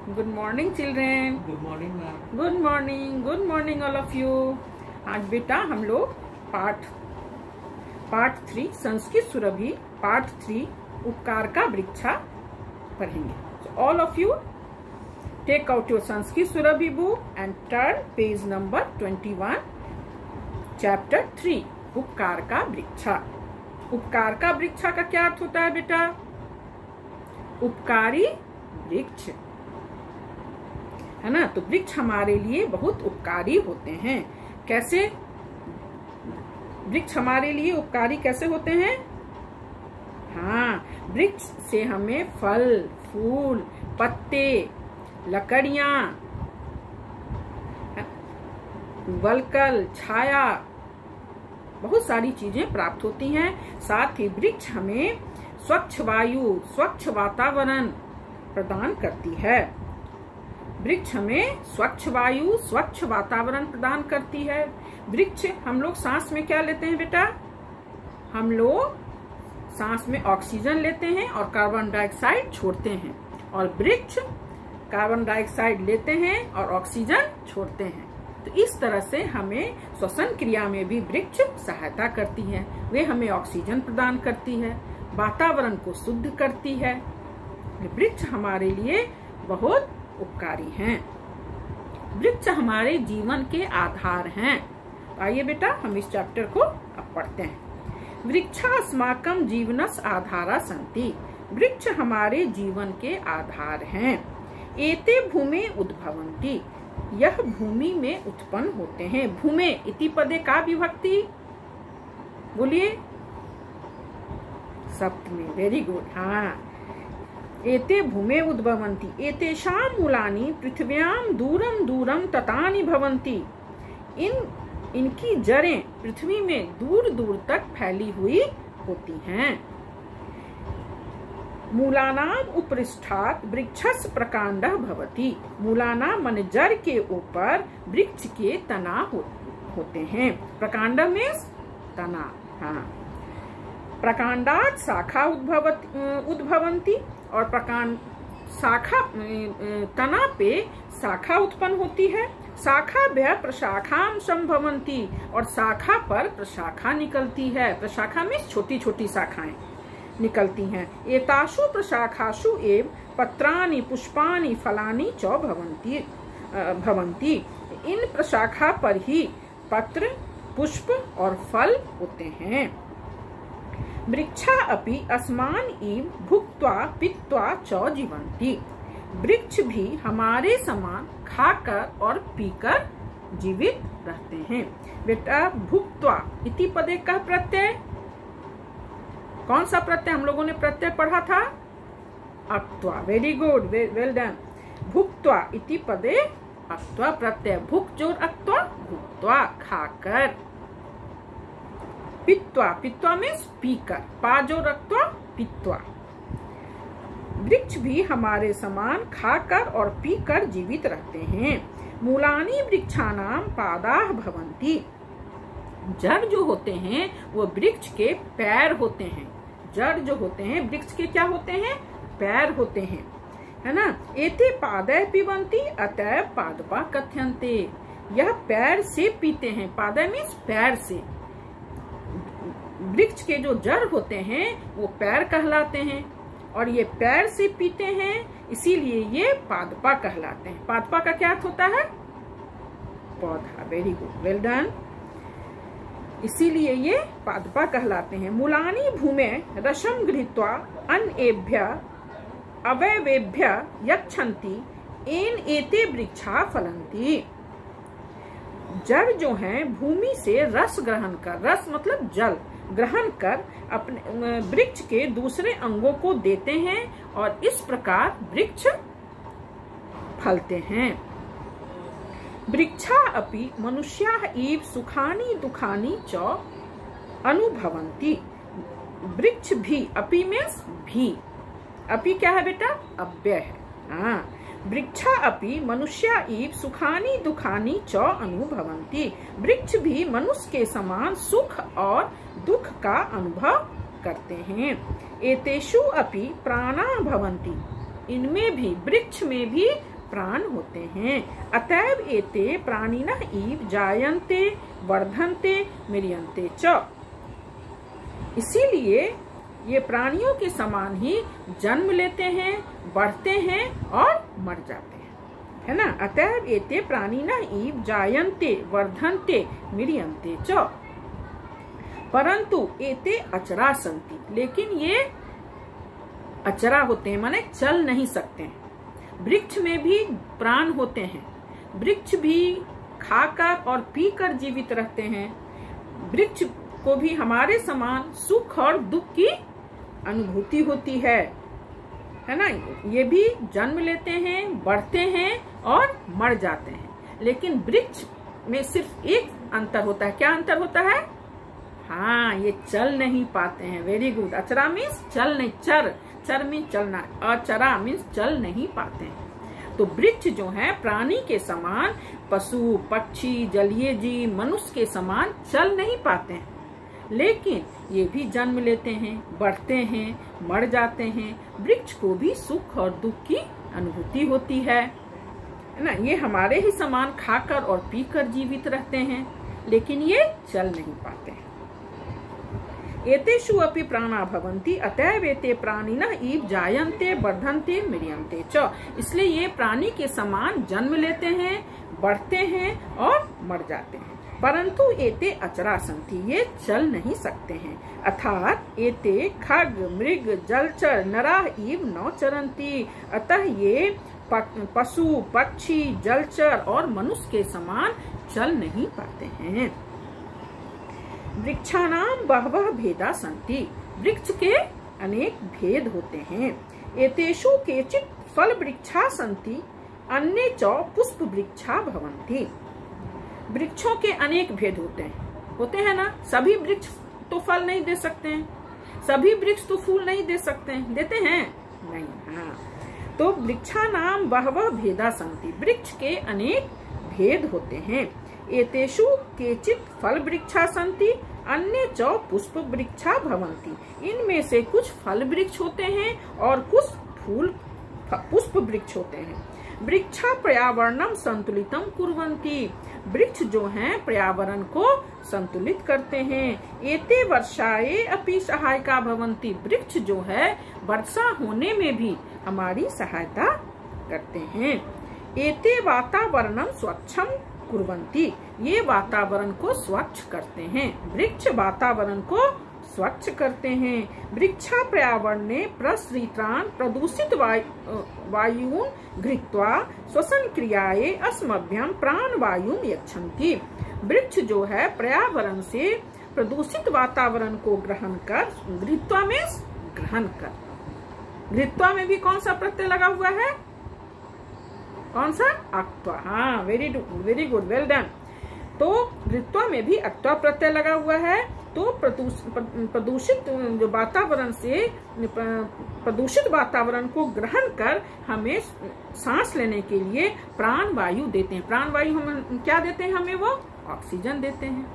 Good morning children. Good morning ma'am. Good morning all of you. आज बेटा हम लोग पार्ट 3 संस्कृत सुरभि पार्ट 3 उपकार का वृक्षा पढ़ेंगे। So all of you take out your Sanskrit Surabhi book and turn page number 21, chapter 3 उपकार का वृक्षा। उपकार का वृक्षा का क्या अर्थ होता है बेटा? उपकारी वृक्ष है ना। तो वृक्ष हमारे लिए बहुत उपकारी होते हैं। कैसे वृक्ष हमारे लिए उपकारी कैसे होते हैं? हाँ, वृक्ष से हमें फल, फूल, पत्ते, लकड़ियां, वलकल, छाया, बहुत सारी चीजें प्राप्त होती हैं। साथ ही वृक्ष हमें स्वच्छ वायु, स्वच्छ वातावरण प्रदान करती है। वृक्ष हमें स्वच्छ वायु, स्वच्छ वातावरण प्रदान करती है। वृक्ष हम लोग सांस में क्या लेते हैं बेटा? हम लोग सांस में ऑक्सीजन लेते हैं और कार्बन डाइऑक्साइड छोड़ते हैं, और वृक्ष कार्बन डाइऑक्साइड लेते हैं और ऑक्सीजन छोड़ते हैं। तो इस तरह से हमें श्वसन क्रिया में भी वृक्ष सहायता करती है। वे हमें ऑक्सीजन प्रदान करती है, वातावरण को शुद्ध करती है। वृक्ष हमारे लिए बहुत उपकारी हैं। वृक्ष हमारे जीवन के आधार हैं। आइए बेटा हम इस चैप्टर को अब पढ़ते हैं। वृक्षास्माकं जीवनस्य आधारा सन्ति। वृक्ष हमारे जीवन के आधार हैं। एते भूमे उद्भवन्ति। यह भूमि में उत्पन्न होते हैं। भूमे इति पदे का विभक्ति बोलिए? सप्तमी। Very good. हाँ, एते भूमे उद्भवन्ति। एतेषां मूलानि पृथिव्यां दूरं दूरं ततानि भवन्ति। इनकी जड़ें पृथ्वी में दूर दूर तक फैली हुई होती हैं। मूलानाम उपरिष्ठात् वृक्षस्य प्रकांडः भवति। मूलानाम मन जड़ के ऊपर वृक्ष के तना होते हैं। प्रकांड में तना। हाँ, प्रकांडात् शाखा उद्भवन्ति। और शाखा तना पे शाखा उत्पन्न होती है। शाखा भ्य प्रशाखां संभवन्ति। और शाखा पर प्रशाखा निकलती है। प्रशाखा में छोटी छोटी शाखाएं निकलती हैं। एतासु प्रशाखासु एव पत्राणि पुष्पाणि फलानि च भवन्ति। इन प्रशाखा पर ही पत्र, पुष्प और फल होते हैं। वृक्षा अपि अस्मान इव भुक्त्वा पीत्वा च जीवन्ति। वृक्ष भी हमारे समान खाकर और पीकर जीवित रहते हैं। बेटा भुक्त्वा इति पदे का प्रत्यय कौन सा प्रत्यय हम लोगों ने प्रत्यय पढ़ा था? अक्त्वा। Very good, well done. भुक्त्वा इति पदे अक्त्वा प्रत्यय। भुक जोर अक्त्वा, भुक्त्वा खाकर। पित्वा, पित्वा में पीकर। पा जो रक्त्वा, पित्वा। वृक्ष भी हमारे समान खाकर और पीकर जीवित रहते हैं। मूलानि वृक्षाणां पादाः भवन्ति। जड़ जो होते हैं वो वृक्ष के पैर होते हैं। जड़ जो होते हैं वृक्ष के क्या होते हैं? पैर होते हैं, है ना। एते पादय पिबन्ति अतः पादपा कथ्यन्ते। यह पैर से पीते हैं। पादय मीन्स पैर से। वृक्ष के जो जड़ होते हैं वो पैर कहलाते हैं, और ये पैर से पीते हैं, इसीलिए ये पादपा कहलाते हैं। पादपा का क्या अर्थ होता है? पौधा। Very good, well done. इसीलिए ये पादपा कहलाते हैं। मूलानि भूमे रसं गृहीत्वा अन्येभ्य अवयवेभ्य यच्छन्ति एन एते वृक्षा फलन्ति। जड़ जो है भूमि से रस ग्रहण कर, रस मतलब जल ग्रहण कर अपने वृक्ष के दूसरे अंगों को देते हैं, और इस प्रकार वृक्ष फलते हैं। वृक्षा अपि मनुष्याः इव सुखानि दुखानि च अनुभवन्ति। वृक्ष भी, अपि मीन्स भी। अपि क्या है बेटा? अव्यय है। हाँ, वृक्षा अपि मनुष्या इव सुखानि दुखानि च अनुभवन्ति। वृक्ष भी मनुष्य के समान सुख और दुख का अनुभव करते हैं। एतेषु अपि प्राणा भवन्ति। इनमें भी, वृक्ष में भी प्राण होते हैं। अतएव एते प्राणिनः इव जायन्ते वर्धन्ते म्रियन्ते च। इसीलिए ये प्राणियों के समान ही जन्म लेते हैं, बढ़ते हैं और मर जाते हैं, है ना। अतएव एते प्राणिनः इव जायन्ते वर्धन्ते म्रियन्ते च। परंतु एते अचरा सन्ति, लेकिन ये अचरा होते हैं, माने चल नहीं सकते हैं। वृक्ष में भी प्राण होते हैं, वृक्ष भी खाकर और पीकर जीवित रहते हैं। वृक्ष को भी हमारे समान सुख और दुख की अनुभूति होती है ना। ये भी जन्म लेते हैं, बढ़ते हैं और मर जाते हैं। लेकिन वृक्ष में सिर्फ एक अंतर होता है। क्या अंतर होता है? हाँ, ये चल नहीं पाते हैं। Very good. अचरा मीन्स चल नहीं, चर मीन्स चलना, अचरा मीन्स चल नहीं पाते हैं। तो वृक्ष जो है प्राणी के समान, पशु पक्षी जलीय जीव मनुष्य के समान चल नहीं पाते हैं, लेकिन ये भी जन्म लेते हैं, बढ़ते हैं, मर जाते हैं। वृक्ष को भी सुख और दुख की अनुभूति होती है ना। ये हमारे ही समान खाकर और पीकर जीवित रहते हैं, लेकिन ये चल नहीं पाते हैं। एतेषु अपि प्राणा भवन्ति अतएव एते प्राणिनः इव जायन्ते वर्धन्ते म्रियन्ते च। इसलिए ये प्राणी के समान जन्म लेते हैं, बढ़ते हैं और मर जाते हैं। परंतु एते अचरा सन्ति, ये चल नहीं सकते हैं। अर्थात एते खग मृग जलचर नराः इव न चरन्ति। अतः ये पशु पक्षी जलचर और मनुष्य के समान चल नहीं पाते हैं। वृक्षाणाम बहवः भेदा सन्ति, वृक्ष के अनेक भेद होते हैं। एतेषु केचित् फल वृक्षा सन्ति अन्ये च पुष्प वृक्षा भवन्ति। वृक्षों के अनेक भेद होते हैं ना। सभी वृक्ष तो फल नहीं दे सकते हैं, सभी वृक्ष तो फूल नहीं दे सकते हैं, देते हैं नहीं। हाँ, तो वृक्षाणाम बहवः भेदा सन्ति, वृक्ष के अनेक भेद होते हैं। एतेषु केचित् फल वृक्षा सन्ति अन्ये च पुष्प वृक्षा भवन्ति। इनमें से कुछ फल वृक्ष होते हैं और कुछ पुष्प वृक्ष होते हैं। वृक्षा पर्यावरणम संतुलितम कुर्वन्ति, वृक्ष जो हैं पर्यावरण को संतुलित करते हैं। एते वर्षाये अपि सहायका भवन्ति, वृक्ष जो है वर्षा होने में भी हमारी सहायता करते हैं। एते वातावरणम स्वच्छम कुर्वन्ति, ये वातावरण को स्वच्छ करते हैं। वृक्ष वातावरण को स्वच्छ करते हैं। वृक्षा पर्यावरणे प्रसृतान् प्रदूषित वायुं गृहीत्वा श्वसन क्रियाये अस्मभ्यं प्राणवायुं यच्छन्ति। वृक्ष जो है पर्यावरण से प्रदूषित वातावरण को ग्रहण कर, गृहीत्वा में ग्रहण कर, गृहीत्वा में भी कौन सा प्रत्यय लगा हुआ है? कौन सा? अक्त्वा। हाँ, वेरी गुड, वेल डन। तो गृहीत्वा में भी अक्त्वा प्रत्यय लगा हुआ है। तो प्रदूषित जो वातावरण से प्रदूषित वातावरण को ग्रहण कर हमें सांस लेने के लिए प्राण वायु देते हैं। प्राण वायु हम क्या देते हैं? हमें वो ऑक्सीजन देते हैं।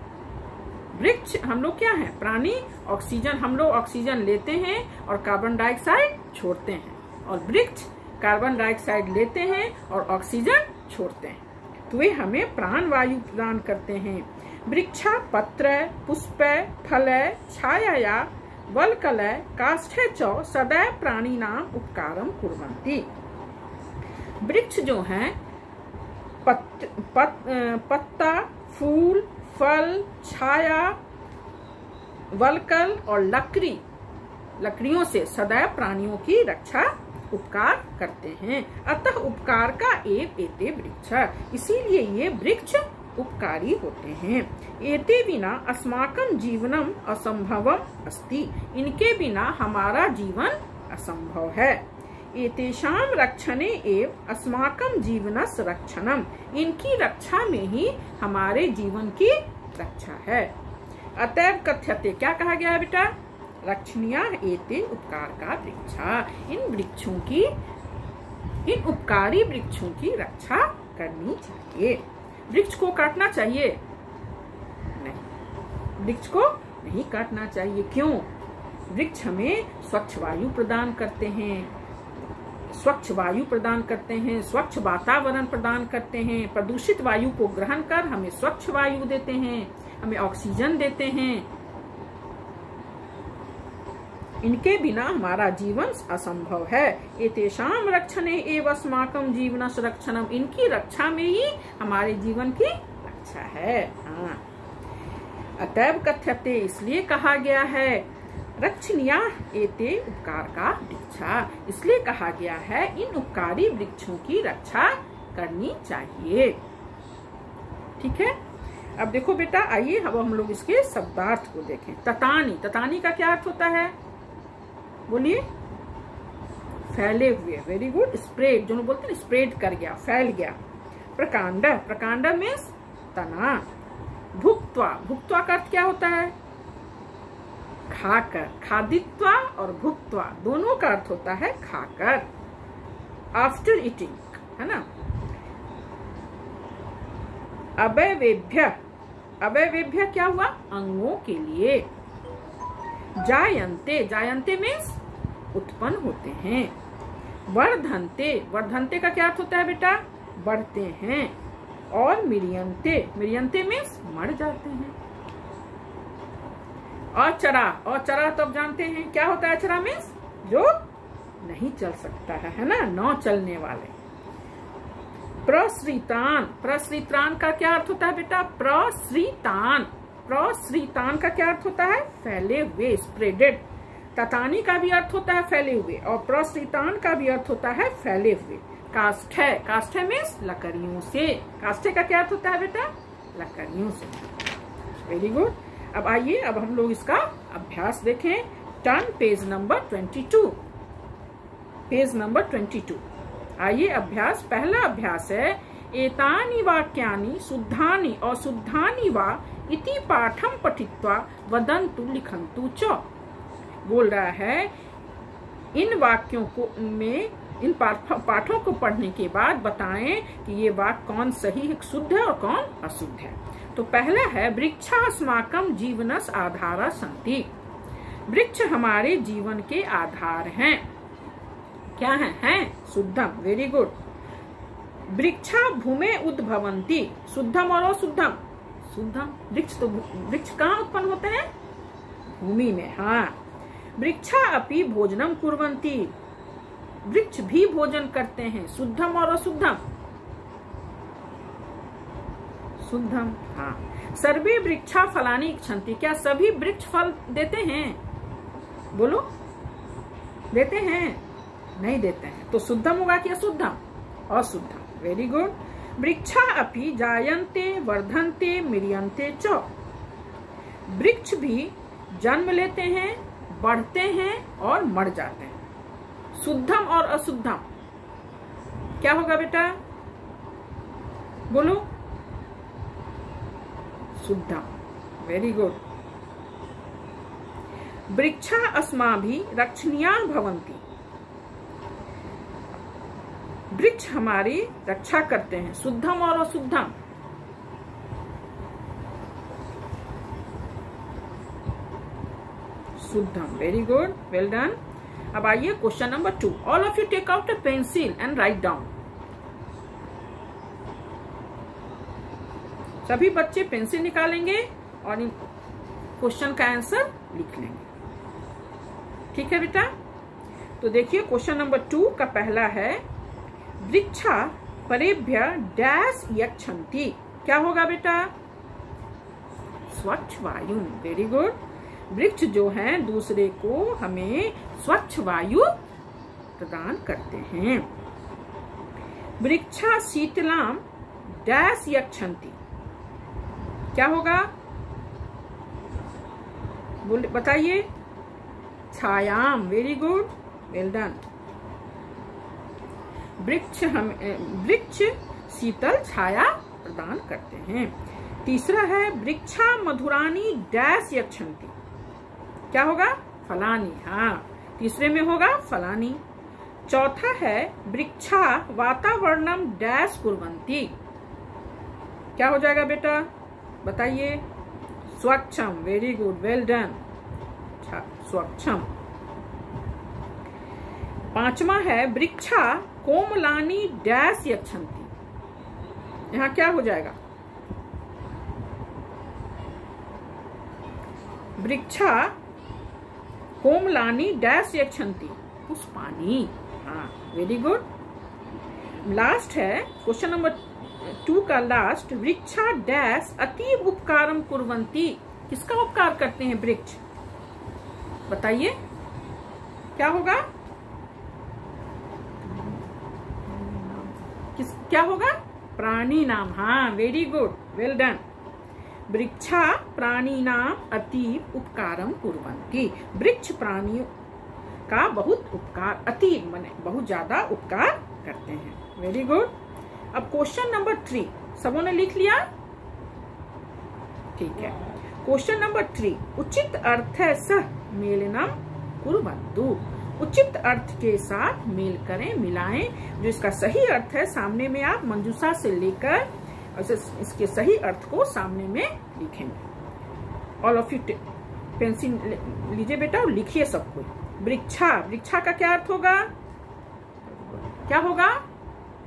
वृक्ष हम लोग क्या है? प्राणी ऑक्सीजन, हम लोग ऑक्सीजन लेते हैं और कार्बन डाइऑक्साइड छोड़ते हैं, और वृक्ष कार्बन डाइऑक्साइड लेते हैं और ऑक्सीजन छोड़ते हैं। तो वे हमें प्राण वायु प्रदान करते हैं। वृक्षा पत्र पुष्प फल छाया वल्कल काष्ठे च सदैव प्राणिनाम उपकारम कुर्वन्ति। वृक्ष जो हैं पत्ता, फूल, फल, छाया, वल्कल और लकड़ियों से सदैव प्राणियों की रक्षा उपकार करते हैं। अतः उपकार का एते वृक्ष, इसीलिए ये वृक्ष उपकारी होते हैं। एते बिना अस्माकं जीवनम असंभवम अस्ति, इनके बिना हमारा जीवन असंभव है। एतेषां रक्षणे एव अस्माकं जीवनस्य रक्षणम, इनकी रक्षा में ही हमारे जीवन की रक्षा है। अतएव कथ्यते, क्या कहा गया है बेटा? रक्षणीया एते उपकार का वृक्षा, इन उपकारी वृक्षों की रक्षा करनी चाहिए। वृक्ष को काटना चाहिए? नहीं, वृक्ष को नहीं काटना चाहिए। क्यों? वृक्ष हमें स्वच्छ वायु प्रदान करते हैं, स्वच्छ वायु प्रदान करते हैं, स्वच्छ वातावरण प्रदान करते हैं, प्रदूषित वायु को ग्रहण कर हमें स्वच्छ वायु देते हैं, हमें ऑक्सीजन देते हैं। इनके बिना हमारा जीवन असंभव है। एतेषां रक्षणे एव अस्माकं जीवनस्य रक्षणम, इनकी रक्षा में ही हमारे जीवन की रक्षा है। हाँ, अतएव कथ्यते, इसलिए कहा गया है, रक्षणीया एते उपकार का वृक्षा, इसलिए कहा गया है इन उपकारी वृक्षों की रक्षा करनी चाहिए। ठीक है, अब देखो बेटा, आइए अब हम लोग इसके शब्दार्थ को देखें। ततानी, ततानी का क्या अर्थ होता है? बोलिए। फैले हुए, वेरी गुड। स्प्रेड, जो बोलते हैं स्प्रेड कर गया, फैल गया। प्रकांड, प्रकांड मीन्स तना। भुक्त्वा, भुक्त्वा का अर्थ क्या होता है? खाकर। खादित्वा और भुक्त्वा दोनों का अर्थ होता है खाकर, आफ्टर ईटिंग, है ना। अवयवेभ्य, अवयवेभ्य क्या हुआ? अंगों के लिए। जायन्ते, जायन्ते मीन्स उत्पन्न होते हैं। वर्धन्ते, वर्धन्ते का क्या अर्थ होता है बेटा? बढ़ते हैं। और मिरियन्ते, मिरियन्ते मीन्स मर जाते हैं। अचरा, अचरा तो अब जानते हैं क्या होता है? अचरा मीन्स जो नहीं चल सकता है ना, न चलने वाले। प्रसृतान, प्रसृतान का क्या अर्थ होता है बेटा? प्रसृतान, प्रसृतान का क्या अर्थ होता है? फैले हुए, स्प्रेडेड। ततानी का भी अर्थ होता है फैले हुए, और प्रसृतान का भी अर्थ होता है फैले हुए। काष्ठे, काष्ठे मीन्स लकड़ियों से। काष्ठे का क्या अर्थ होता है बेटा? लकड़ियों से। Very good. अब आइए, अब हम लोग इसका अभ्यास देखें। Turn page number 22, page number 22। आइए अभ्यास, पहला अभ्यास है एतानि वाक्यानि शुद्धानि और शुद्धानि वा इति पाठम पठित्वा वदन्तु लिखन्तु च। बोल रहा है इन वाक्यों को में इन पाठों को पढ़ने के बाद बताएं कि ये वाक्य कौन सही है, शुद्ध है और कौन अशुद्ध है। तो पहला है वृक्षा अस्माकं जीवनस आधारा सन्ति। वृक्ष हमारे जीवन के आधार हैं। क्या है? शुद्धम, वेरी गुड। वृक्षा भूमे उद्भवन्ति, शुद्धम और अशुद्धम? शुद्धम। वृक्ष तो वृक्ष कहाँ उत्पन्न होते हैं? भूमि में। हाँ। वृक्षा अपि भोजनम कुर्वन्ति, वृक्ष भी भोजन करते हैं। शुद्धम और अशुद्धम? शुद्धम। हाँ। सर्वे वृक्षा फलानि इच्छन्ति, क्या सभी वृक्ष फल देते हैं? बोलो, देते हैं? नहीं देते हैं। तो शुद्धम होगा कि अशुद्धम? अशुद्धम। Very good. वृक्षा अपि जायन्ते वर्धन्ते मिरियन्ते च, वृक्ष भी जन्म लेते हैं, बढ़ते हैं और मर जाते हैं। शुद्धम और अशुद्धम क्या होगा बेटा? बोलो। शुद्धम। Very good. वृक्षा अस्माभिः रक्षणीया भवन्ति, वृक्ष हमारी रक्षा करते हैं। शुद्धम और अशुद्धम? शुद्धम। Very good, well done. अब आइए question number 2। All of you take out a pencil and write down. सभी बच्चे पेंसिल निकालेंगे और इन क्वेश्चन का आंसर लिख लेंगे। ठीक है बेटा? तो देखिए क्वेश्चन नंबर 2 का पहला है वृक्षा परेभ्य डैश यच्छन्ति। क्या होगा बेटा? स्वच्छ वायु। Very good. वृक्ष जो हैं दूसरे को हमें स्वच्छ वायु प्रदान करते हैं। वृक्षा शीतलाम डैश यच्छन्ति, क्या होगा? बोल बताइए। छायाम। Very good, well done. वृक्ष शीतल छाया प्रदान करते हैं। तीसरा है वृक्षा मधुरानी डैश यच्छन्ति, क्या होगा? फलानी। हाँ, तीसरे में होगा फलानी। चौथा है वृक्षा वातावरणम डैश कुर्वन्ति, क्या हो जाएगा बेटा? बताइए। स्वच्छम। Very good, well done. स्वच्छम। 5वां है वृक्षा कोमलानी डैश यक्षंती। यहाँ क्या हो जाएगा? वृक्षा कोमलानी डैश यक्षंती पुष्पानी। हाँ, वेरी गुड। लास्ट है क्वेश्चन नंबर 2 का लास्ट, वृक्षा डैश अतीव उपकारम कुर्वन्ति। किसका उपकार करते हैं वृक्ष? बताइए क्या होगा? क्या होगा? प्राणी नाम। हाँ, वेरी गुड, वेल डन। वृक्षा प्राणी नाम अतीव उपकारम कुर्वन्ति। वृक्ष प्राणियों का बहुत उपकार, अतीव माने बहुत ज्यादा उपकार करते हैं। Very good. अब क्वेश्चन नंबर 3 सबों ने लिख लिया? ठीक है। क्वेश्चन नंबर 3, उचित अर्थ सह मेलनम कुर्वन्तु। उचित अर्थ के साथ मेल करें, मिलाएं। जो इसका सही अर्थ है सामने में आप मंजूषा से लेकर इसके सही अर्थ को सामने में लिखेंगे। ऑल ऑफ यू पेंसिल लीजिए बेटा और लिखिए सब कुछ। वृक्षा, वृक्षा का क्या अर्थ होगा? क्या होगा?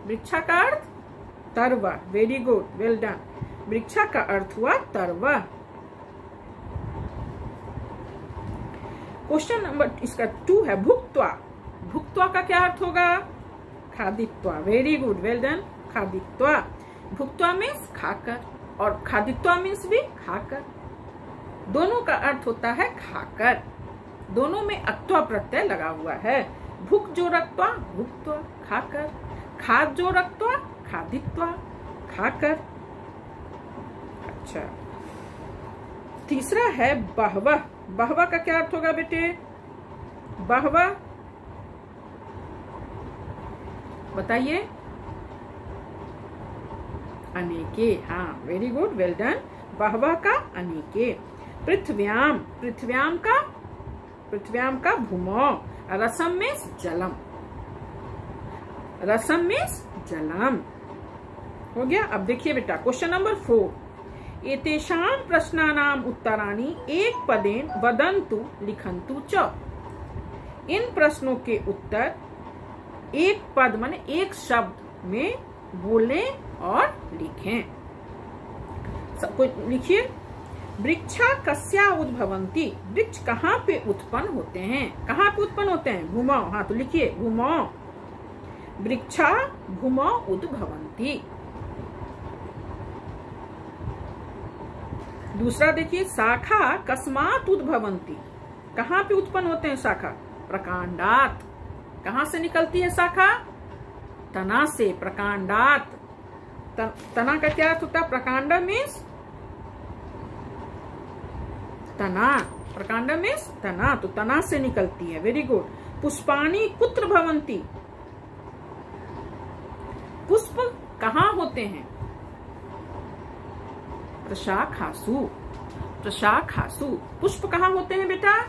वृक्षा का अर्थ तर्व। Very good, well done. वृक्षा का अर्थ हुआ तर्व। क्वेश्चन नंबर इसका 2 है भुक्त्वा। भुक्त्वा का क्या अर्थ होगा? खादित्वा। Very good, well done. खादित्वा। भुक्त्वा मीन्स खाकर और खादित्वा मीन्स भी खाकर। दोनों का अर्थ होता है खाकर। दोनों में अत्वा प्रत्यय लगा हुआ है। भुक जो रक्त्वा भुक्त्वा, खाकर। खाद जो रक्त्वा खादित्वा, खाकर। अच्छा, तीसरा है बहवः। बहवः का क्या अर्थ होगा बेटे? बहवः बताइए। अनेके। हाँ, वेरी गुड, वेल डन। बहवः का अनेके। पृथ्व्याम, पृथ्व्याम का भूमौ। रसम मीन्स जलम। रसम मीन्स जलम। हो गया। अब देखिए बेटा क्वेश्चन नंबर 4, एतेषां प्रश्नानां उत्तराणि एक पदेन वदन्तु लिखन्तु च। इन प्रश्नों के उत्तर एक पद माने एक शब्द में बोलें और लिखें। सब कुछ लिखिए। वृक्षा कस्या उद्भवन्ति। वृक्ष कहाँ पे उत्पन्न होते हैं? कहाँ पे उत्पन्न होते हैं? भूमौ। हाँ, तो लिखिए भूमौ। वृक्षा भूमौ उद्भवन्ति। दूसरा देखिए, शाखा कस्मात् उद्भवन्ति। कहाँ पे उत्पन्न होते हैं शाखा? प्रकांडात। कहाँ से निकलती है शाखा? तना से। प्रकांडात। तना का क्या अर्थ होता है? प्रकांड मीन्स तना। प्रकांड मीन्स तना, तो तना से निकलती है। Very good. पुष्पाणि कुत्र भवन्ति। पुष्प कहाँ होते हैं? प्रशाखासु। प्रशाखासु। पुष्प कहाँ होते हैं बेटा?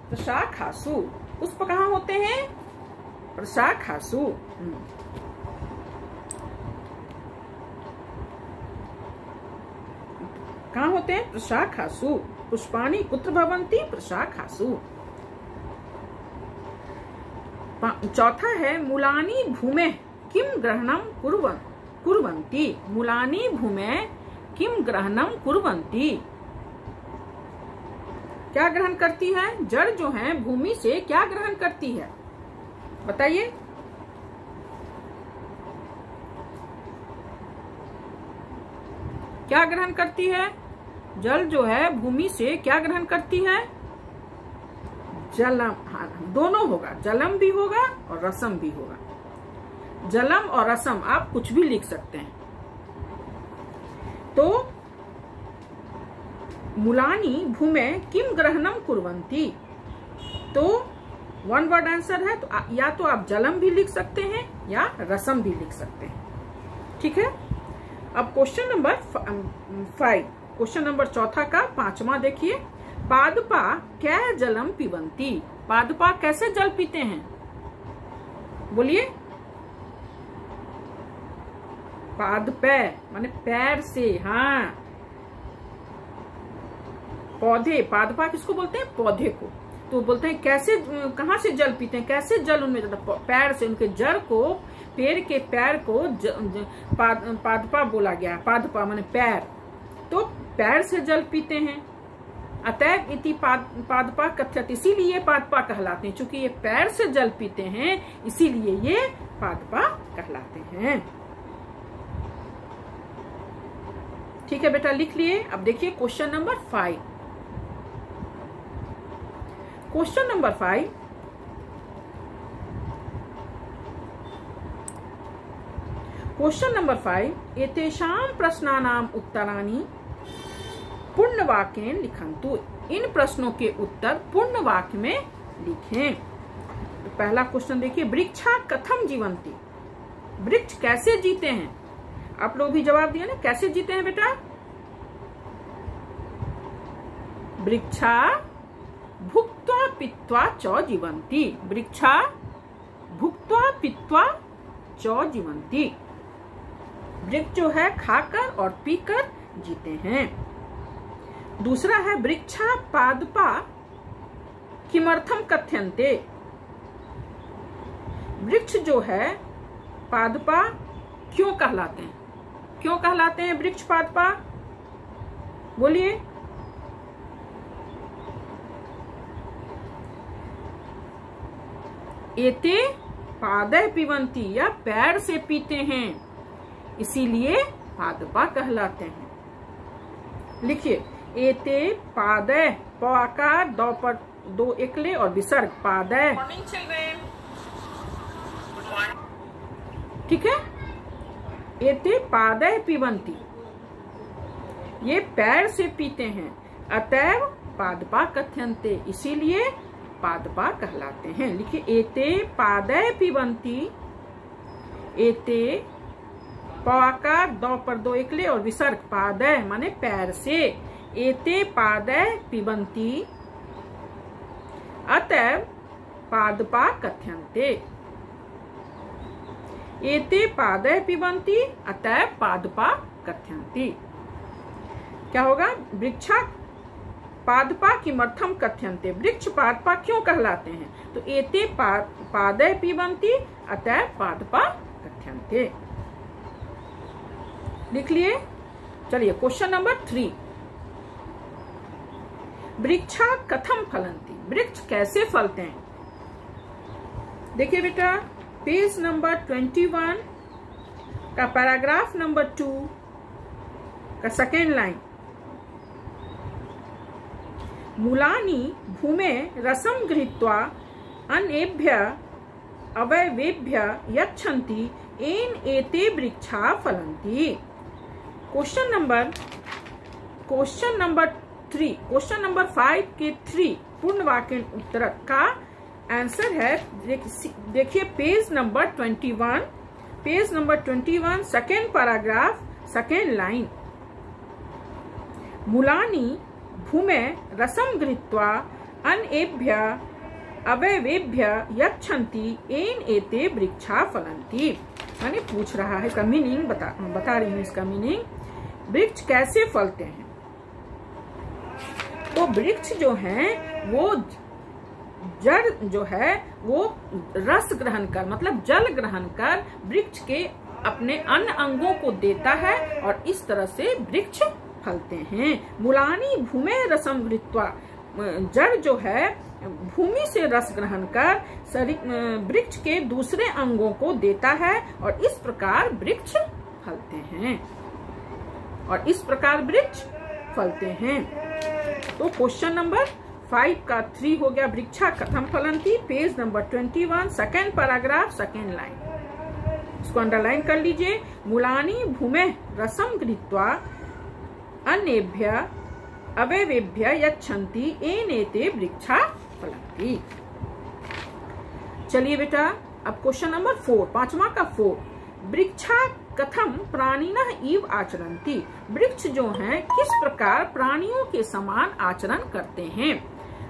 प्रशाखासु। पुष्प कहाँ होते हैं? प्रशाखासु। कहाँ होते हैं? प्रशाखासु। पुष्पाणि कुत्र भवन्ति? प्रशाखासु। चौथा है मूलानि भूमे किम ग्रहणम कुर्वन्ति। मूलानि भूमे किम ग्रहणम कुर्वन्ति। क्या ग्रहण करती है? जड़ जो है भूमि से क्या ग्रहण करती है? बताइए। क्या ग्रहण करती है? जल जो है भूमि से क्या ग्रहण करती है? जलम। हाँ, दोनों होगा, जलम भी होगा और रसम भी होगा। जलम और रसम आप कुछ भी लिख सकते हैं। तो मूलानि भूमे किम ग्रहणम कुर्वन्ति, तो वन वर्ड आंसर है। तो या तो आप जलम भी लिख सकते हैं या रसम भी लिख सकते हैं। ठीक है। अब क्वेश्चन नंबर 5, क्वेश्चन नंबर चौथा का 5वां देखिए। पादपा क्या जलम पिबन्ति। पादपा कैसे जल पीते हैं? बोलिए। पादपे माने पैर से। हाँ, पौधे। पादपा किसको बोलते हैं? पौधे को। तो बोलते हैं कैसे, कहाँ से जल पीते हैं, कैसे जल उनमें जाता है? पैर से। उनके जड़ को, पेड़ के पैर को पादपा बोला गया। पादपा माने पैर, तो पैर से जल पीते हैं। अतएव इति पादपा कथ्यत, इसीलिए पादपा कहलाते हैं। चूंकि ये पैर से जल पीते हैं इसीलिए ये पादपा कहलाते हैं। ठीक है बेटा, लिख लिए। अब देखिए question number 5। Question number 5, question number 5, एतेषां प्रश्नानाम् उत्तराणि पूर्णवाक्येन लिखन्तु। इन प्रश्नों के उत्तर पूर्ण वाक्य में लिखें। तो पहला क्वेश्चन देखिए, वृक्षा कथम जीवन्ति, वृक्ष कैसे जीते हैं? आप लोग भी जवाब दिए ना, कैसे जीते हैं बेटा? वृक्षा भुक्त्वा पीत्वा च जीवन्ति, वृक्षा भुक्त्वा पीत्वा च जीवन्ति। वृक्ष जो है खाकर और पीकर जीते हैं। दूसरा है वृक्षा पादपा किमर्थम कथ्यन्ते, वृक्ष जो है पादपा क्यों कहलाते हैं? क्यों कहलाते हैं वृक्ष पादपा? बोलिए। एते पादे पिबन्ति, या पैर से पीते हैं, इसीलिए पादपा कहलाते हैं। लिखिए, एते पादे, पआकार, दो पर दो एकले और विसर्ग, पादे। ठीक है, एते पादे पिबन्ति, ये पैर से पीते हैं। अतएव पादपा कथ्यन्ते, इसीलिए पादपा कहलाते हैं। लिखिए, एते पादे पिबन्ति, एते पआकार, दो पर दो एकले और विसर्ग, पादे माने पैर से। एते पादे पिबन्ति अतएव पादपा कथ्यन्ते, एते पादे पिबन्ति अतएव पादपा कथ्यन्ति। क्या होगा? वृक्षा पादपा किमर्थम कथ्यन्ते, वृक्ष पादपा क्यों कहलाते हैं? तो एते पादे पिबन्ति अतएव पादपा कथ्यन्ते। लिख लिए। चलिए क्वेश्चन नंबर 3, वृक्षा कथम फलन्ति, वृक्ष कैसे फलते हैं? देखिए बेटा, पेज नंबर 21 का पैराग्राफ नंबर 2 का सेकेंड लाइन, मूलानि भूमे रसम गृहीत्वा अन्येभ्य अवयवेभ्य यच्छन्ति एन एते वृक्षा फलन्ति। क्वेश्चन नंबर 3, क्वेश्चन नंबर 5 के 3 पूर्ण वाक्य उत्तर का आंसर है। देखिए page number 21 second paragraph second line, मूलानि भूमे रसम गृहीत्वा अन्येभ्य अवयवेभ्य यच्छन्ति एन एते वृक्षा फलन्ति। मैंने पूछ रहा है, इसका मीनिंग बता रही हूँ। इसका मीनिंग, वृक्ष कैसे फलते हैं? तो वृक्ष जो है वो जड़ जो है वो रस ग्रहण कर, मतलब जल ग्रहण कर वृक्ष के अपने अन्य अंगों को देता है और इस तरह से वृक्ष फलते हैं। मूलानि भूमे रसम गृहीत्वा, जड़ जो है भूमि से रस ग्रहण कर वृक्ष के दूसरे अंगों को देता है और इस प्रकार वृक्ष फलते हैं, और इस प्रकार वृक्ष फलते हैं। तो क्वेश्चन नंबर 5 का 3 हो गया, वृक्षा कथम फलन्ति, page number 21 second paragraph second line. इसको अंडरलाइन कर लीजिए। मूलानि भूमे रसम गृहीत्वा अन्येभ्य अवयवेभ्य यच्छन्ति एनेते वृक्षा फलन्ति। चलिए बेटा, अब क्वेश्चन नंबर 4, पांचवा का 4, वृक्षा कथम प्राणिनः इव आचरन्ति, वृक्ष जो हैं किस प्रकार प्राणियों के समान आचरण करते हैं?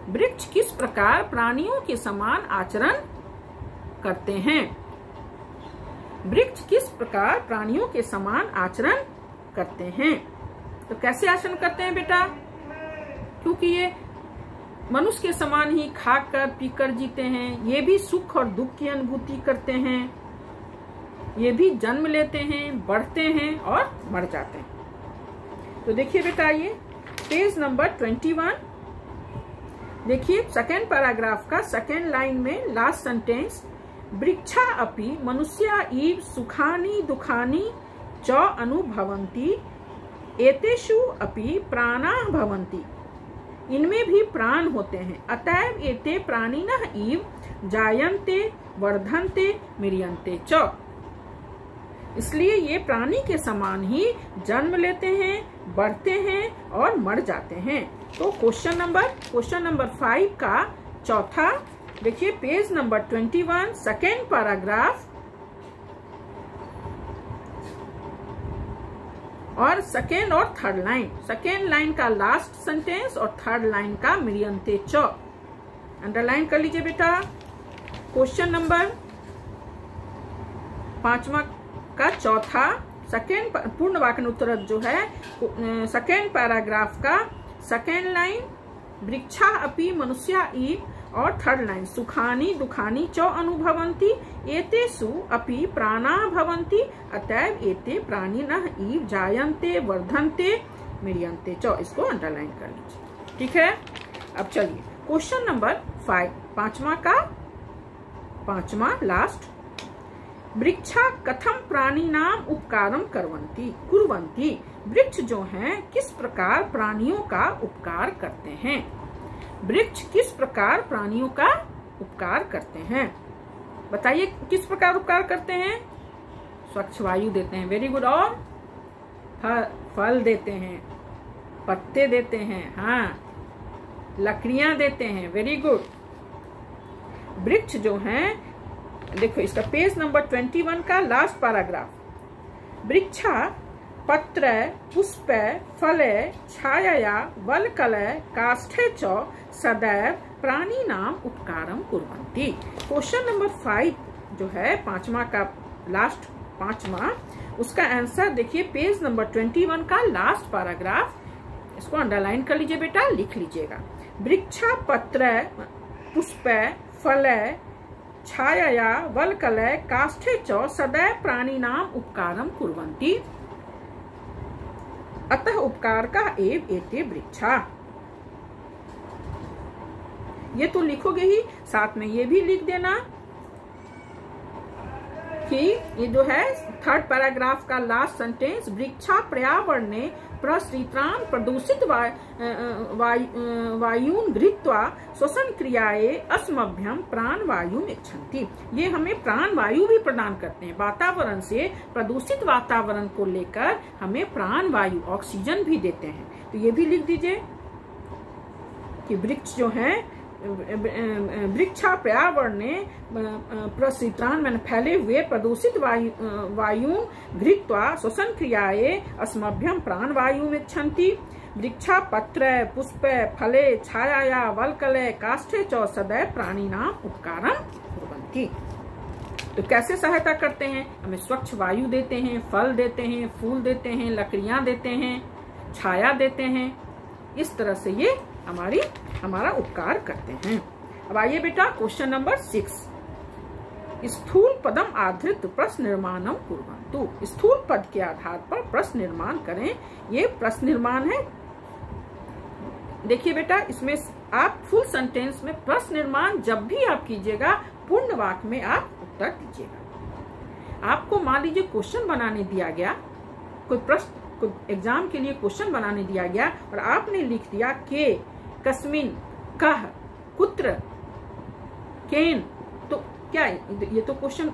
वृक्ष किस प्रकार प्राणियों के समान आचरण करते हैं? वृक्ष किस प्रकार प्राणियों के समान आचरण करते हैं? तो कैसे आचरण करते हैं बेटा? क्योंकि ये मनुष्य के समान ही खाकर पीकर जीते हैं, ये भी सुख और दुख की अनुभूति करते हैं, ये भी जन्म लेते हैं, बढ़ते हैं और मर जाते हैं। तो देखिए बेटा, ये पेज नंबर 21 देखिए, सेकेंड पैराग्राफ का सेकेंड लाइन में लास्ट सेंटेंस, वृक्षा अपि मनुष्या इव सुखानि दुखानि च अनुभवन्ति एतेषु अपि प्राणा भवन्ति। इनमें भी प्राण होते हैं, अतएव एते प्राणिनः इव जायन्ते वर्धन्ते म्रियन्ते च। इसलिए ये प्राणी के समान ही जन्म लेते हैं, बढ़ते हैं और मर जाते हैं। तो क्वेश्चन नंबर 5 का चौथा देखिए, पेज नंबर 21 सेकेंड पैराग्राफ और सेकेंड और थर्ड लाइन, सेकेंड लाइन का लास्ट सेंटेंस और थर्ड लाइन का म्रियन्ते च अंडरलाइन कर लीजिए बेटा। क्वेश्चन नंबर 5वां का चौथा सेकेंड पूर्ण वाक्य उत्तर जो है सेकेंड पैराग्राफ का सेकेंड लाइन, वृक्षा अपि मनुष्या इव, और थर्ड लाइन, सुखानि दुखानि च अनुभवन्ति एतेषु अपि प्राणा भवन्ति अतएव एते प्राणिनः इव जायन्ते वर्धन्ते म्रियन्ते च। इसको अंडरलाइन कर लीजिए, ठीक है। अब चलिए क्वेश्चन नंबर 5, पांचवा लास्ट, वृक्षा कथम प्राणिनाम उपकारम कुर्वन्ति। वृक्ष जो हैं किस प्रकार प्राणियों का उपकार करते हैं। वृक्ष किस प्रकार प्राणियों का उपकार करते हैं, बताइए किस प्रकार उपकार करते हैं। स्वच्छ वायु देते हैं, वेरी गुड, और फल देते हैं, पत्ते देते हैं, हाँ, लकड़ियां देते हैं, वेरी गुड। वृक्ष जो हैं, देखो इसका पेज नंबर 21 का लास्ट पैराग्राफ, वृक्षा पत्र पुष्प फले छाया वलकले काष्ठे च सदैव प्राणिनाम उपकारम कुर्वन्ति। क्वेश्चन नंबर 5 जो है पांचवा का लास्ट पांचवा, उसका आंसर देखिए पेज नंबर 21 का लास्ट पैराग्राफ, इसको अंडरलाइन कर लीजिए बेटा, लिख लीजिएगा। वृक्षा पत्र पुष्प फले छाया वलकले काष्ठे च सदैव प्राणिनाम उपकारम कुर्वन्ति अतः उपकार का एव एते वृक्षा। ये तो लिखोगे ही, साथ में ये भी लिख देना कि ये जो है थर्ड पैराग्राफ का लास्ट सेंटेंस, वृक्षा पर्यावरणे प्रसृतान प्रदूषित वायुन गृहीत्वा श्वसन क्रियाए अस्मभ्यम प्राण वायु इच्छन्ति। ये हमें प्राण वायु भी प्रदान करते हैं, वातावरण से प्रदूषित वातावरण को लेकर हमें प्राण वायु ऑक्सीजन भी देते हैं। तो ये भी लिख दीजिए कि वृक्ष जो है वृक्षा पर्यावरणे प्रसृतान मैंने फैले हुए प्रदूषित वायु गृहीत्वा श्वसन क्रियाए अस्मभ्यम प्राण वायु इच्छन्ति। वृक्षा पत्र पुष्प फले छाया वलकले काष्ठे च सदैव प्राणिनाम उपकारम कुर्वन्ति। तो कैसे सहायता करते हैं, हमें स्वच्छ वायु देते हैं, फल देते हैं, फूल देते हैं, लकड़ियां देते हैं, छाया देते हैं। इस तरह से ये हमारा उपकार करते हैं। अब आइए बेटा क्वेश्चन नंबर 6, स्थूल पदम आधृत प्रश्न निर्माणम कुर्वन्तु। स्थूल पद के आधार पर प्रश्न निर्माण करें। ये प्रश्न निर्माण है। देखिए बेटा, इसमें आप फुल सेंटेंस में प्रश्न निर्माण जब भी आप कीजिएगा, पूर्ण वाक्य में आप उत्तर दीजिएगा। आपको मान लीजिए क्वेश्चन बनाने दिया गया, कोई प्रश्न एग्जाम के लिए क्वेश्चन बनाने दिया गया और आपने लिख दिया के कस्मिन कह कुत्र केन, तो क्या ये तो क्वेश्चन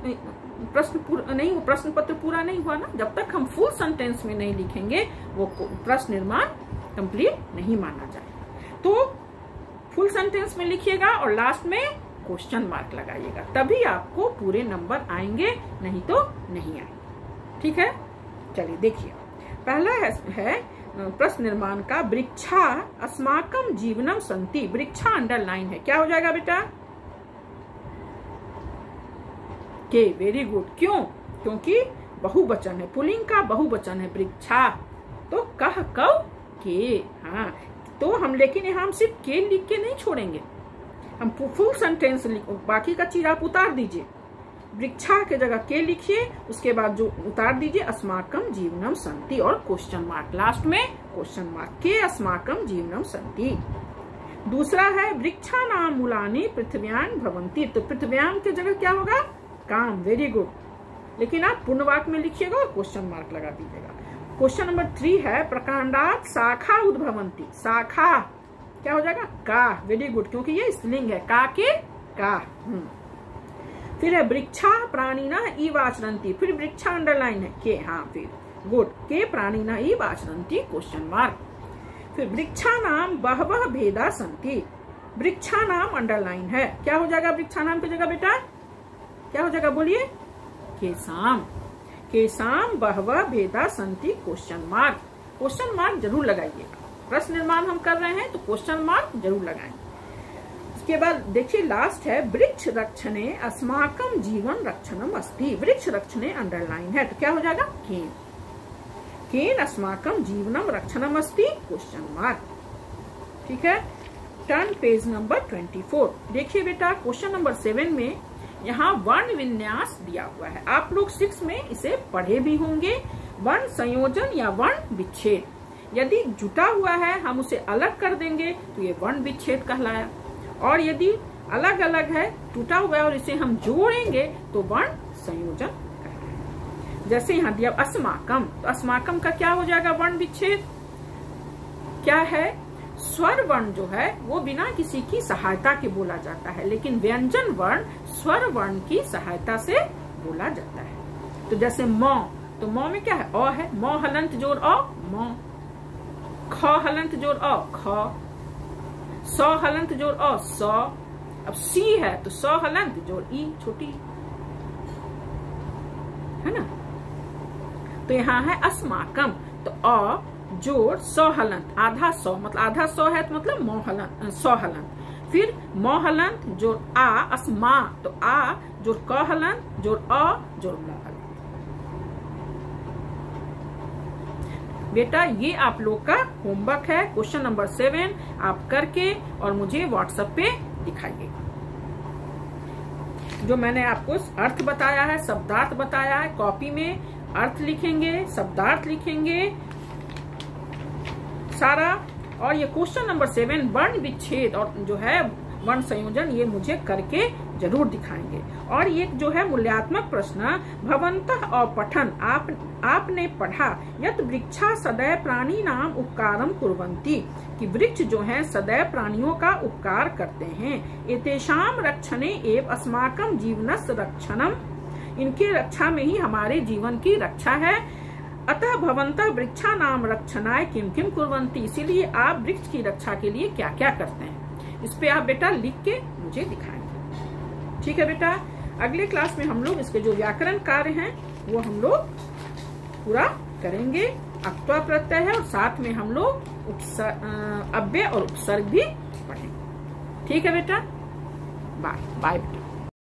प्रश्न पूरा नहीं हुआ, प्रश्न पत्र पूरा नहीं हुआ ना। जब तक हम फुल सेंटेंस में नहीं लिखेंगे वो प्रश्न निर्माण कंप्लीट नहीं माना जाए। तो फुल सेंटेंस में लिखिएगा और लास्ट में क्वेश्चन मार्क लगाइएगा, तभी आपको पूरे नंबर आएंगे, नहीं तो नहीं आएंगे। ठीक है, चलिए देखिए पहला है प्रश्न निर्माण का, वृक्षा अस्माकम जीवनम संति। वृक्षा अंडरलाइन है, क्या हो जाएगा बेटा के, वेरी गुड। क्यों? क्योंकि बहुवचन है, पुल्लिंग का बहुवचन है वृक्षा। तो कह कव के, हाँ तो हम लेकिन यहाँ हम सिर्फ के लिख के नहीं छोड़ेंगे, हम फुल सेंटेंस बाकी का चीज आप उतार दीजिए। वृक्षा के जगह के लिखिए, उसके बाद जो उतार दीजिए अस्माकं जीवनम सन्ति और क्वेश्चन मार्क, लास्ट में क्वेश्चन मार्क, के अस्माकं जीवनम सन्ति। दूसरा है वृक्षा नाम मूलानि पृथ्व्याम भवन्ति, तो पृथ्व्याम की जगह क्या होगा, काम, वेरी गुड, लेकिन आप पूर्ण वाक्य में लिखिएगा और क्वेश्चन मार्क लगा दीजिएगा। क्वेश्चन नंबर 3 है प्रकांडात शाखा उद्भवन्ति, शाखा क्या हो जाएगा, का, वेरी गुड, क्योंकि ये स्त्रीलिंग है, का के का। फिर है वृक्षा प्राणिना इव आचरन्ति, फिर वृक्षा अंडरलाइन है, के, हाँ फिर गुड, के प्राणिना इव आचरन्ति क्वेश्चन मार्क। फिर वृक्षा नाम बहवः भेदा सन्ति, वृक्षा नाम अंडरलाइन है, क्या हो जाएगा वृक्षा नाम की जगह बेटा, क्या हो जाएगा बोलिए, केसाम, केसाम बहवः भेदा सन्ति क्वेश्चन मार्क, क्वेश्चन मार्क जरूर लगाइएगा, प्रश्न निर्माण हम कर रहे हैं तो क्वेश्चन मार्क जरूर लगाएं। इसके बाद देखिए लास्ट है वृक्ष रक्षणे अस्माकं जीवन रक्षणम अस्ति, वृक्ष रक्षणे अंडरलाइन है, तो क्या हो जाएगा, केन, केन अस्माकं जीवनम रक्षणम अस्ति क्वेश्चन मार्क। ठीक है, टर्न पेज नंबर 24। देखिए बेटा क्वेश्चन नंबर 7 में यहाँ वर्ण विन्यास दिया हुआ है, आप लोग 6 में इसे पढ़े भी होंगे। वर्ण संयोजन या वर्ण विच्छेद, यदि जुटा हुआ है हम उसे अलग कर देंगे तो ये वर्ण विच्छेद कहलाया, और यदि अलग अलग है, टूटा हुआ है और इसे हम जोड़ेंगे तो वर्ण संयोजन कहलाया। जैसे यहाँ दिया अस्माकं, तो अस्माकं का क्या हो जाएगा वर्ण विच्छेद, क्या है, स्वर वर्ण जो है वो बिना किसी की सहायता के बोला जाता है, लेकिन व्यंजन वर्ण स्वर वर्ण की सहायता से बोला जाता है। तो जैसे मौ, तो मौ में क्या है, अ है, मौ हलंत जोड़ अ, मौ, ख हलंत जोड़ अ, ख, सौ हलंत जोड़ अ, सौ, अब सी है तो सौ हलंत जोड़ ई, छोटी, है ना। तो यहाँ है अस्माकं, तो अ जोड़ सौ हलंत, आधा सौ, मतलब आधा सौ है तो मतलब मौ हलंत, सौ हलंत, फिर मौ हलंत जोड़ आ, अस्मा, तो आ जोड़ क हलंत जोड़ अ जोड़ मौ हलंत। बेटा ये आप लोग का होमवर्क है, क्वेश्चन नंबर 7 आप करके और मुझे व्हाट्सएप पे दिखाइए। जो मैंने आपको अर्थ बताया है, शब्दार्थ बताया है, कॉपी में अर्थ लिखेंगे, शब्दार्थ लिखेंगे सारा, और ये क्वेश्चन नंबर 7 वर्ण विच्छेद और जो है वर्ण संयोजन ये मुझे करके जरूर दिखाएंगे। और ये जो है मूल्यात्मक प्रश्न, भवन्तः अपठन्, आपने पढ़ा, यत् वृक्षा सदैव प्राणी नाम उपकारम कुर्वन्ति, कि वृक्ष जो है सदैव प्राणियों का उपकार करते हैं। एतेषां रक्षणे एव अस्माकं जीवनस्य रक्षणम, इनके रक्षा में ही हमारे जीवन की रक्षा है। अतः भवन्तः वृक्षा नाम रक्षणाय किम किम कुर्वन्ति, इसीलिए आप वृक्ष की रक्षा के लिए क्या क्या करते हैं, इस पे आप बेटा लिख के मुझे दिखाएंगे। ठीक है बेटा, अगले क्लास में हम लोग इसके जो व्याकरण कार्य हैं वो हम लोग पूरा करेंगे। अक्त्वा प्रत्यय है और साथ में हम लोग अव्यय और उपसर्ग भी पढ़ेंगे। ठीक है बेटा, बाय बाय बेटा।